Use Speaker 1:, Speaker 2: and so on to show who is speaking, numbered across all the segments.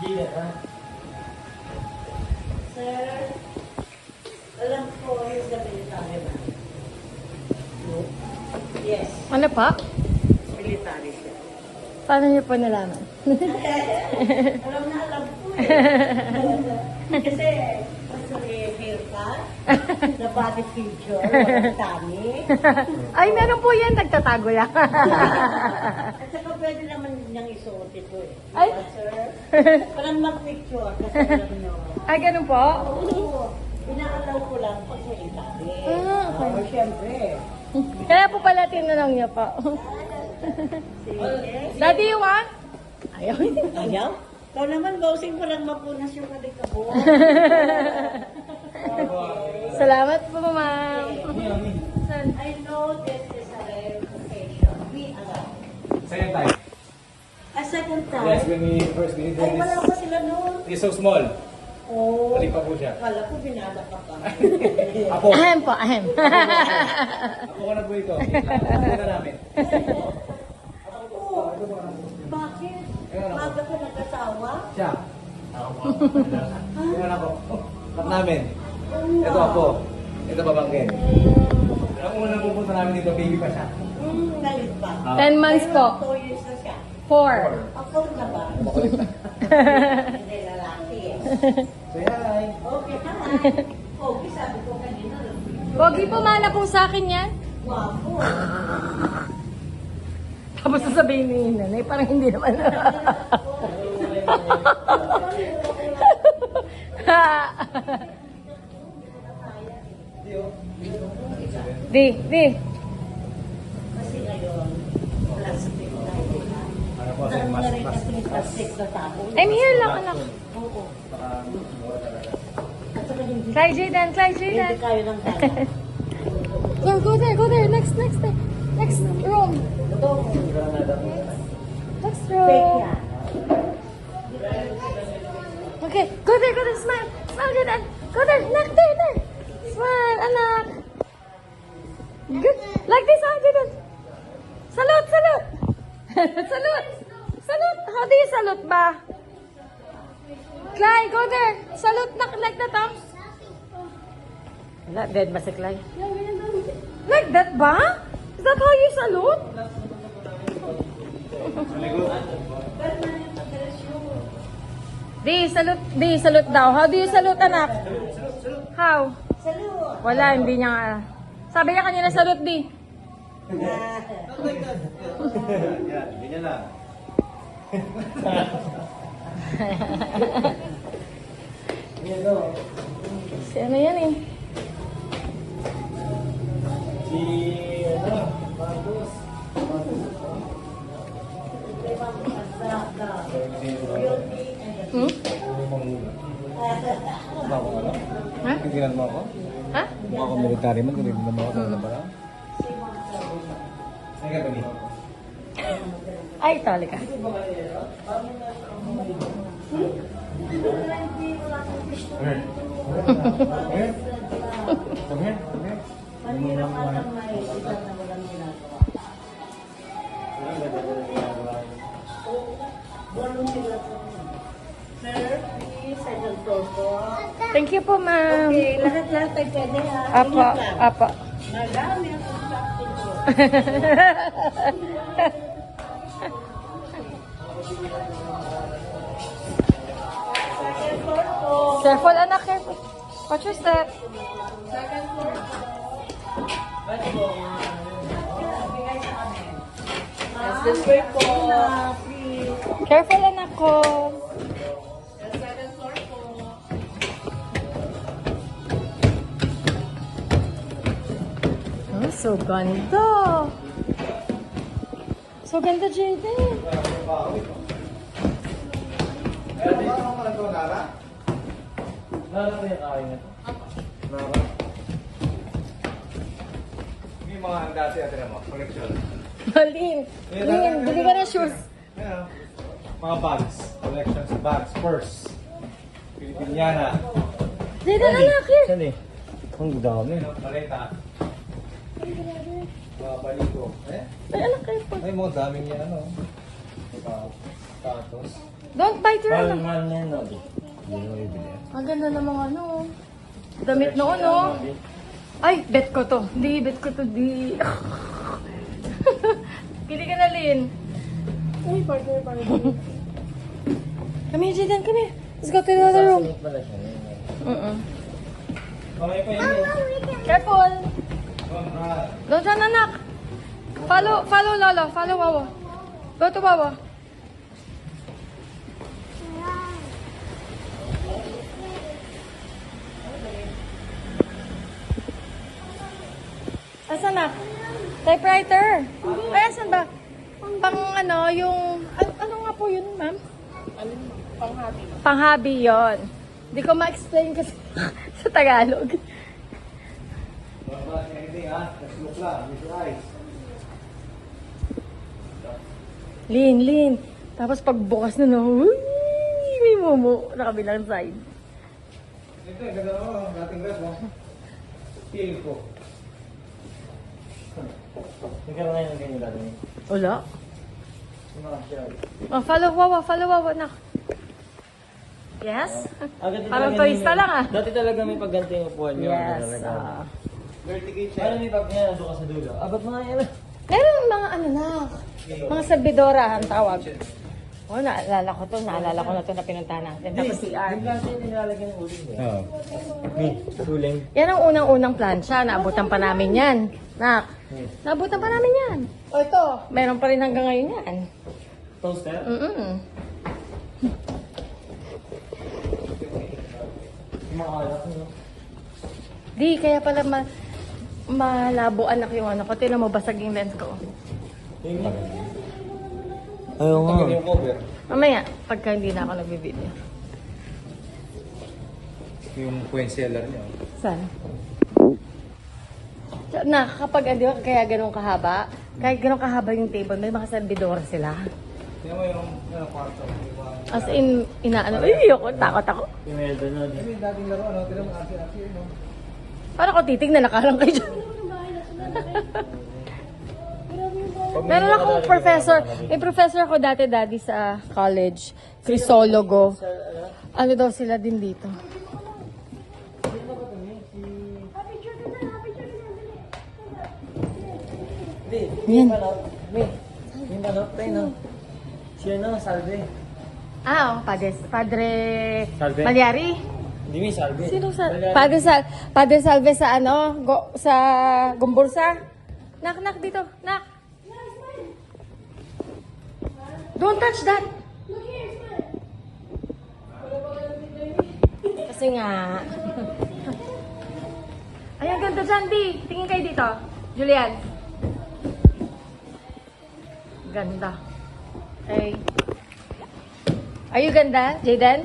Speaker 1: Sir, alam ko yung military ba? Yes,
Speaker 2: Ano pa?
Speaker 1: military siya.
Speaker 2: Paano niyo po nalaman?
Speaker 1: Alam ko eh. Kasi, actually, haircut, the body feature, walang tani.
Speaker 2: Ay, meron po yan. Nagtatago lang.
Speaker 1: At saka pwede naman niyang isuot ito eh.
Speaker 2: Ay.
Speaker 1: Diba, sir? Parang mag-picture kasi alam nyo.
Speaker 2: Ay, ganun po?
Speaker 1: Oo. Inaalaw ko lang pag military.
Speaker 2: Ah, okay.
Speaker 1: Oo, syempre.
Speaker 2: Kaya po pala tinanong niya po.
Speaker 1: Sige.
Speaker 2: Daddy, you want? Ayaw.
Speaker 1: Ayaw? Ikaw naman, bawsing ko lang mapunas yung kalikabo.
Speaker 2: Salamat po, ma'am.
Speaker 1: I know this is a rare occasion. Be allowed.
Speaker 3: Second time.
Speaker 1: A second
Speaker 3: Yes,
Speaker 1: time?
Speaker 3: when we first did
Speaker 1: Ay, wala
Speaker 3: this.
Speaker 1: pa sila noon.
Speaker 3: It's so small.
Speaker 1: Oh.
Speaker 3: Balik pa po siya.
Speaker 1: Kala ko binala ka pa.
Speaker 3: Ako.
Speaker 2: Ahem po, ahem.
Speaker 3: Ako ko na po ito. Ako na namin.
Speaker 1: Oh, bakit? Maga ka nag-asawa?
Speaker 3: Siya. Ako po. Tingnan ako. Kat namin. Ito ako. Ito babangkin. Ang unang pupunta namin dito, baby pa siya.
Speaker 1: Galit pa.
Speaker 2: 10 months po.
Speaker 1: 2 years na siya.
Speaker 2: 4.
Speaker 1: Ako na ba? Hindi lalaki eh.
Speaker 3: Say hi.
Speaker 1: Okay, hi. Okay, sabi ko kanina.
Speaker 2: Pogi po, mana po sa akin yan.
Speaker 1: Wapo.
Speaker 2: Tapos sasabihin ni nanay, parang hindi naman. Di.
Speaker 1: Kasi ngayon, plastic na yun.
Speaker 3: Ano po,
Speaker 1: Ano
Speaker 3: mas
Speaker 1: na rin kasi plastic na tao.
Speaker 2: I'm here lang, anak.
Speaker 1: Oo.
Speaker 3: baka mura talaga.
Speaker 1: At saka hindi,
Speaker 2: Cly Jayden, Cly
Speaker 1: hindi
Speaker 2: Jayden.
Speaker 1: kayo ng dala.
Speaker 2: Go there. Next room. Next
Speaker 1: Fake
Speaker 2: room.
Speaker 1: yan.
Speaker 2: Okay, go there, smile. Smile, Jayden. Go there, there. Smile, anak. Good. Like this, Jayden. Salute. Salute. How do you salute ba? Cly, go there. Salute like that, huh? Wala, dead ba si Cly? Like that ba? Is that how you salute? Di, salute daw. How do you salute, anak? How?
Speaker 1: Salute!
Speaker 2: Wala, hindi niya nga. Sabi niya kanina salute, di.
Speaker 3: Yan, ganyan lang.
Speaker 2: Si ano yan eh?
Speaker 3: Si, Marcos.
Speaker 2: Hmm?
Speaker 3: Bako ano?
Speaker 2: Ha?
Speaker 3: Tingnan mo ako?
Speaker 2: Ha?
Speaker 3: Mukha ako military man, kung hindi mo ako talaga pala. Ay, ka ba
Speaker 2: Ay, tali ka.
Speaker 3: Come here.
Speaker 1: Mahirap atang may isa na walang ginagawa. Walang sila po. Sir, please, second floor po.
Speaker 2: Thank you po, ma'am.
Speaker 1: Okay, lahat-lahat ay pwede ha.
Speaker 2: Apa,
Speaker 1: Ingat lang.
Speaker 2: apa.
Speaker 1: Marami ang contacting ko. Second floor po.
Speaker 2: Careful, anak, careful. Watch your step.
Speaker 1: Second floor po. Bigay sa amin. This way po. Please.
Speaker 2: Careful, anak ko.
Speaker 1: Second floor po.
Speaker 2: Oh, so ganda. So ganda, Jayden.
Speaker 3: Lara ko yung kain na to. Lara. Yung mga dati natin mo, collection.
Speaker 2: Lin, bili ka na shoes.
Speaker 3: Ayan, mga bags, collection sa bags, purse. Pilipiniana.
Speaker 2: Jayden, anak, here.
Speaker 3: Saan eh? Ang dami. Paleta. Mga baligo.
Speaker 2: Ay, anak, careful.
Speaker 3: Ay, mga daming yan, ano. Diba? Status.
Speaker 2: Don't bite your ano.
Speaker 4: Mahal na yun, no?
Speaker 3: Hindi mo bibili.
Speaker 2: Ang ganda ng mga ano. Damit noon, oh. Ay, bet ko to. Di, bet ko to. Di. Pili ka na, Lin.
Speaker 1: Uy, partner.
Speaker 2: Come here, Jaden. Come here. Let's go to the other room.
Speaker 4: Sasalit pala siya.
Speaker 3: Kamay pa yun.
Speaker 2: Careful. Doon dyan, anak. Follow Lolo. Follow Wawa. Go to Wawa. Asan na? Typewriter. Ay, asan ba? Pang ano, yung... ano nga po yun, ma'am?
Speaker 1: Panghabi.
Speaker 2: Panghabi yon. Hindi ko ma-explain kasi sa Tagalog.
Speaker 3: Anything ha? Just look lang. Use your eyes.
Speaker 2: Lin. Tapos pagbukas na, no, uy, may momo na kabilang side.
Speaker 3: Ito, ganda mo. Dating dress mo. Feel ko.
Speaker 4: Nagkaroon ngayon ng ganyan dati.
Speaker 2: Wala.
Speaker 4: Yung mga shell.
Speaker 2: Oh, follow Wawa, nak. Yes?
Speaker 4: Agad
Speaker 2: Parang toys lang, ah.
Speaker 4: Dati talaga may pagganti yung upuan niyo.
Speaker 2: Yes.
Speaker 3: Vertical check.
Speaker 4: Ano may pag niya, nandun ka sa dulo. Ba't mga yan?
Speaker 2: Meron mga ano na, mga sabidora ang tawag. Oh, naalala ko na to na pinuntahan natin. Tapos CR.
Speaker 4: Yung klase yung nilalagyan ng uling niya.
Speaker 3: Oo.
Speaker 4: Ni, suling.
Speaker 2: Yan ang unang-unang plansya. Naabutan pa namin yan. Nak, naabutan pa namin yan. O ito, meron pa rin hanggang ngayon yan.
Speaker 4: Toaster? Yung mga alak niyo.
Speaker 2: Di, kaya pala malabo anak yung ano ko. Tinan mo, basag yung lens ko.
Speaker 4: Ayaw nga.
Speaker 3: Pag yung cover.
Speaker 2: Mamaya, pagka hindi na ako nagbibideo.
Speaker 3: Yung point seller niya.
Speaker 2: Saan? Na, kapag di ba, kaya ganun kahaba, kahit ganun kahaba yung table, may mga servidora sila.
Speaker 3: Tingnan mo yung kwarto.
Speaker 2: As in, inaano, ay, takot ako.
Speaker 4: Yung Eldo na.
Speaker 3: Kasi yung dating laro, ano? Tingnan mo, asi-asi, no?
Speaker 2: Parang ko titignan, nakalang kayo dyan. Meron akong professor. May professor ako dati sa college. Crisologo. Ano daw sila din dito? Yan.
Speaker 4: Yung ano, tayo no. Si ano, Salve.
Speaker 2: Ah, oh, Padre
Speaker 4: Salve.
Speaker 2: Malyari?
Speaker 4: Hindi may Salve.
Speaker 2: Sino sa
Speaker 4: Wala.
Speaker 2: Padre Salve sa ano? Sa Gumbursa? Nak dito. Nak. Don't touch that. Kasi nga. Ay, ang ganda dyan, Di. Tingin kayo dito. Julian. Ganda. Okay. Are you ganda, Jayden?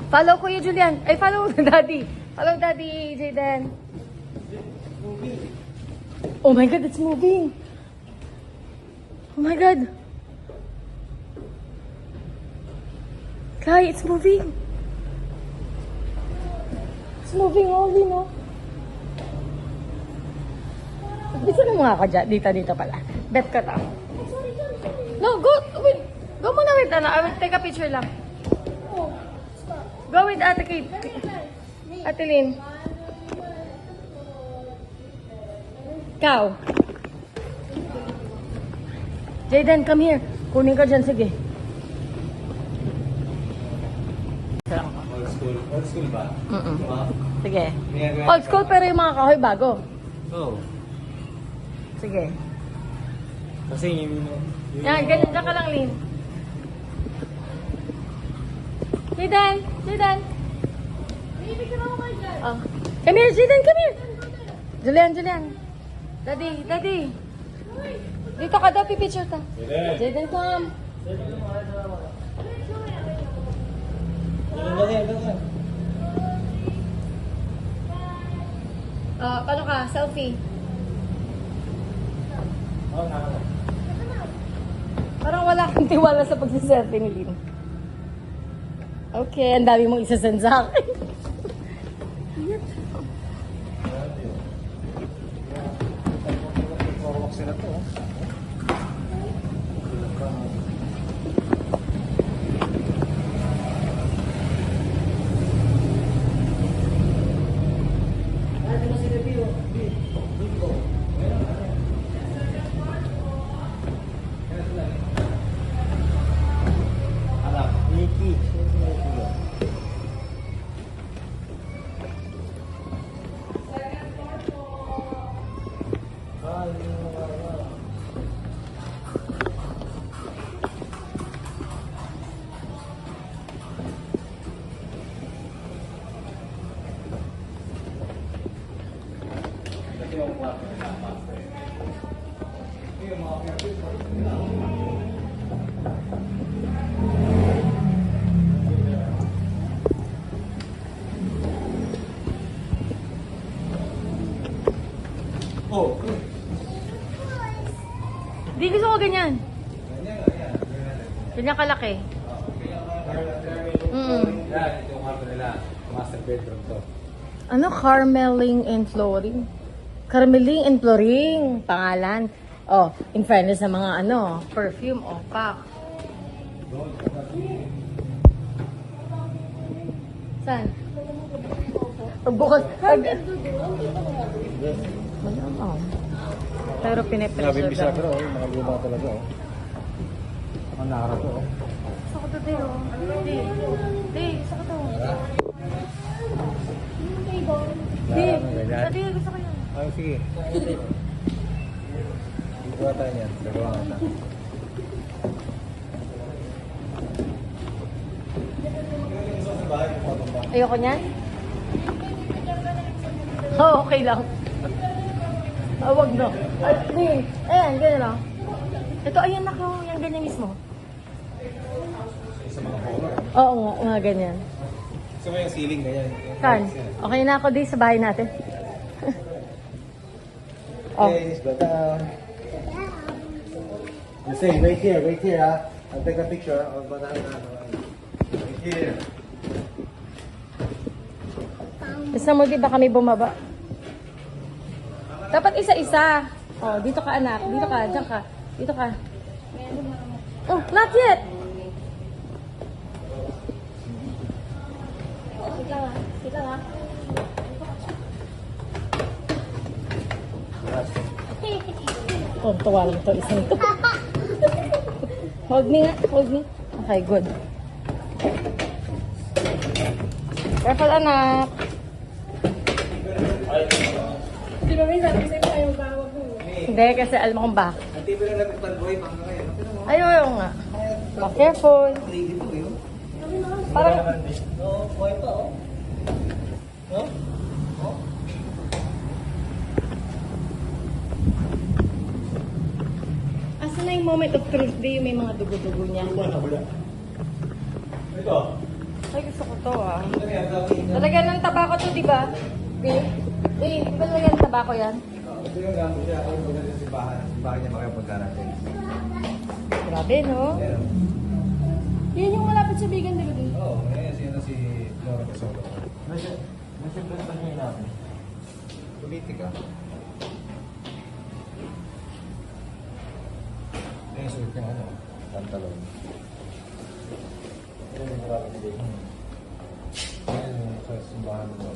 Speaker 2: Follow Kuya Julian. Ay, follow Daddy. Follow Daddy, Jayden. Oh my God, it's moving. Oh my God. Kai, it's moving. It's moving only, no? Dito na mga ako dyan. Dito pala. Bet ka ta. No, go. Wait. Go muna with ano. I will take a picture lang. Go with Ate Kate. Ate Lynn. Ikaw. Jayden, come here. Kunin ka dyan. Sige.
Speaker 3: Old school ba?
Speaker 2: Sige. Old school pero yung mga kahoy bago.
Speaker 4: Oo.
Speaker 2: Sige.
Speaker 4: Kasi yung...
Speaker 2: Yan, ganyan dyan ka lang, Lynn. Jayden! Oh. Come here, Jayden, come here! Julian. Daddy. Dito ka daw, pipicture ka. Jayden, come. Paano ka? Selfie. Parang wala kang tiwala sa pagsiselfie ni Lynn. Okay, ang dami mong isasend sa akin.
Speaker 3: Sila to. Key. Oh,
Speaker 2: Di gusto ko ganyan. Ganyan kalaki.
Speaker 3: yan, ito yung kwarto nila. Master bedroom to.
Speaker 2: Ano? Carmeling and Flooring. Carmeling and Flooring. Pangalan. Oh, in fairness sa mga ano, perfume, pack. Saan? Bukas. Malamang. Pero pinipreserve lang.
Speaker 3: mga luma talaga, oh. Ang nara to, oh.
Speaker 2: Gusto ko to, Day, oh. Day, gusto ko to. Day, gusto ko yan.
Speaker 3: Ay, sige. Gawa tayo niyan. Gagawa nga tayo.
Speaker 2: Ayoko niyan? Oh, okay lang. Wag na. Ay, hindi. Ayan, ganyan lang. Ito, ayan ako. Yan, ganyan mismo.
Speaker 3: Sa mga horror.
Speaker 2: Oo nga, mga ganyan.
Speaker 3: Gusto mo yung ceiling ganyan?
Speaker 2: Saan? Okay na ako di sa bahay natin. Oh.
Speaker 3: Okay, let's go down. You say, wait here, ah. I'll take a picture of what I'm Wait here.
Speaker 2: Gusto mo di ba kami bumaba? Dapat isa-isa. Oh, dito ka anak. Dito ka, dyan ka. Dito ka. Oh, not yet. Sige lang. Oh, tawa lang ito. Isang ito. Hold me nga. Hold me. Okay, good. Careful, anak.
Speaker 1: Di ba minsan kasi ayaw bawag mo.
Speaker 2: Hindi, kasi alam mo kung ba.
Speaker 3: Ang TV lang natin pag-boy, pang ngayon.
Speaker 2: Ayaw nga. Oh, careful.
Speaker 3: Lady po yun.
Speaker 2: Parang,
Speaker 3: No, boy pa, oh. No?
Speaker 2: asan na yung moment of truth, di yung may mga dugo-dugo niya.
Speaker 3: Ito.
Speaker 2: Ay, gusto ko to, ah.
Speaker 3: Ito yan, gawin.
Speaker 2: Talagyan ng tabako to, di ba? Di? Di, di ba talagyan ng tabako yan?
Speaker 3: Ito yung gamit siya. Ako yung sa simbahan. Simbahan niya makipagka natin.
Speaker 2: Grabe, no?
Speaker 3: Ayan.
Speaker 1: Yan yung malapit sa bigan, di ba din?
Speaker 3: Oo, ayan siya na si Flora Casolo. Nasya prestan niya natin. Politika. Ayan, suot niyang ano, pantalon. Ayan yung maraming day. Ayan yung sa simbahan mo.